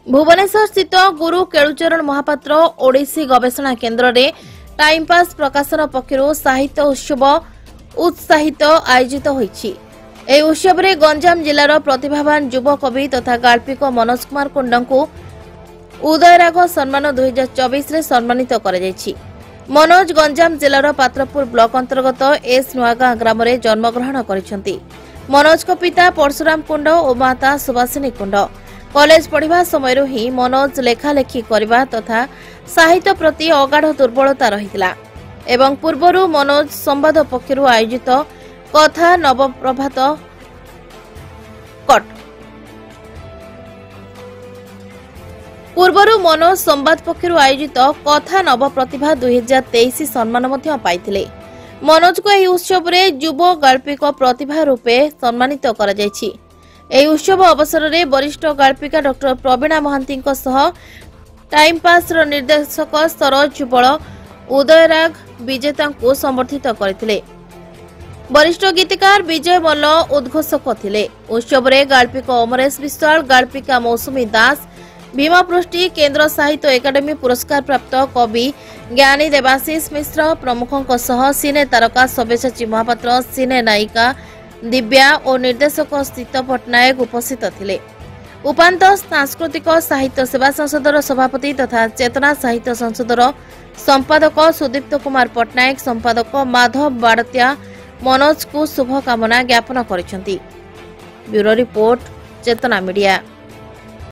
भुवनेश्वर स्थित गुरु केलुचरण महापात्र ओडिसी गवेषणा केन्द्र में टाइम पास प्रकाशन पक्षर साहित्य उत्सव उत्साहित आयोजित होईछि। ଏହି ଉତ୍ସବରେ ଗଞ୍ଜାମ ଜିଲ୍ଲାର ପ୍ରତିଭାବାନ ଯୁବ କବି ତଥା ଗାଳ୍ପିକ ମନୋଜ କୁମାର କୁଣ୍ଡଙ୍କୁ ଉଦୟରାଗ ସମ୍ମାନ 2024ରେ ସମ୍ମାନିତ କରାଯାଇଛି। ମନୋଜ ଗଞ୍ଜାମ ଜିଲ୍ଲାର ପାତ୍ରପୁର ବ୍ଲକ ଅନ୍ତର୍ଗତ ଏସ୍ ନୂଆଗାଁ ଗ୍ରାମରେ ଜନ୍ମଗ୍ରହଣ କରିଛନ୍ତି। ମନୋଜଙ୍କ ପିତା ପରଶୁରାମ କୁଣ୍ଡ ଓ ମାତା ସୁବାସିନୀ କୁଣ୍ଡ। କଲେଜ ପଢ଼ିବା ସମୟରୁ ହିଁ ମନୋଜ ଲେଖାଲେଖି କରିବା ତଥା ସାହିତ୍ୟ ପ୍ରତି ଅଗାଢ଼ ଦୁର୍ବଳତା ରହିଥିଲା ଏବଂ ପୂର୍ବରୁ ମନୋଜ ସମ୍ବାଦ ପକ୍ଷରୁ ଆୟୋଜିତ कथा नवप्रभात कट पूर्वर मनोज संवाद पक्षर आयोजित कथा नवप्रतिभा 2023 सम्मान पाइथिले। मनोज को यह उत्सव में युव गाल्पिक प्रतिभा रूपे सम्मानित करा जायछि। एही उत्सव अवसर में वरिष्ठ गाल्पिका डॉक्टर प्रवीणा महांती टाइम पास निर्देशक सरोज बल उदयराग विजेता को समर्थित करथिले। वरिष्ठ गीतकार विजय मल्ल उद्घोषक थिले। उत्सव में गाल्पिक अमरेश विश्वाल, गाल्पिका मौसुमी दास, भीमा पृष्टि, केन्द्र साहित्य एकाडेमी पुरस्कार प्राप्त कवि ज्ञानी देवाशीष मिश्र प्रमुखों सह सिने तारका सब्यसाची महापात्र, सिने नायिका दिव्या और निर्देशक स्थित पट्टनायक उपस्थित थिले। उपांत सांस्कृतिक साहित्य सेवा संसदर सभापति तथा चेतना साहित्य संसदर संपादक सुदीप्त कुमार पट्टनायक, संपादक माधव बाड़तिया मनोज को शुभकामना ज्ञापन करिसेंती। ब्यूरो रिपोर्ट, चेतना मीडिया।